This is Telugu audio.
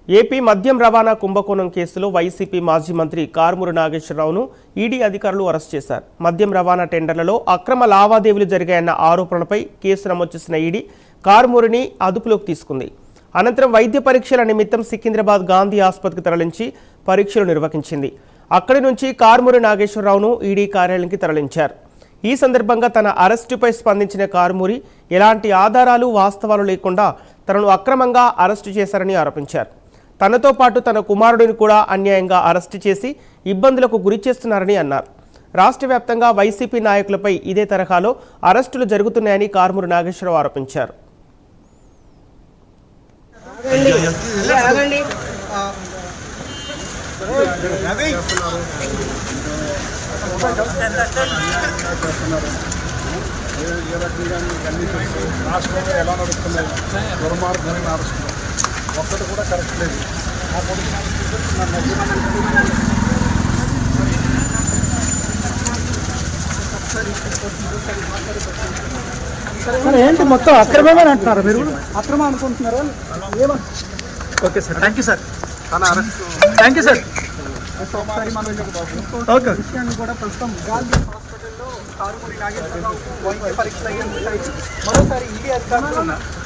ఏపీ మద్యం రవాణా కుంభకోణం కేసులో వైసీపీ మాజీ మంత్రి కారుమూరి నాగేశ్వరరావును ఈడీ అధికారులు అరెస్ట్ చేశారు. మద్యం రవాణా టెండర్లలో అక్రమ లావాదేవీలు జరిగాయన్న ఆరోపణలపై కేసు నమోదు చేసిన ఈడీ కారుమూరిని అదుపులోకి తీసుకుంది. అనంతరం వైద్య పరీక్షల నిమిత్తం సికింద్రాబాద్ గాంధీ ఆసుపత్రికి తరలించి పరీక్షలు నిర్వహించింది. అక్కడి నుంచి కారుమూరి నాగేశ్వరరావును ఈడీ కార్యాలయానికి తరలించారు. ఈ సందర్భంగా తన అరెస్టుపై స్పందించిన కారుమూరి ఎలాంటి ఆధారాలు వాస్తవాలు లేకుండా తనను అక్రమంగా అరెస్టు చేశారని ఆరోపించారు. తనతో పాటు తన కుమారుడిని కూడా అన్యాయంగా అరెస్టు చేసి ఇబ్బందులకు గురి చేస్తున్నారని అన్నారు. రాష్ట్ర వ్యాప్తంగా వైసీపీ నాయకులపై ఇదే తరహాలో అరెస్టులు జరుగుతున్నాయని కారుమూరి నాగేశ్వరరావు ఆరోపించారు. రాష్ట్రంలో ఎలా నడుస్తున్నాయి దుర్మార్గమైన అరెస్టులు ఒక్కటి కూడా కరెక్ట్ లేదు. ఏంటి మొత్తం అక్రమమే అంటున్నారా? మీరు అక్రమం అనుకుంటున్నారా? Okay sir, thank you sir. Thank you sir. ఒకసారి మనం ఓకే విషయాన్ని కూడా ప్రస్తుతం గాంధీ హాస్పిటల్లో కారుమూరి నాగేశ్వరరావు వైద్య పరీక్షలు అయ్యి మరోసారి ఈడీ అధికారులు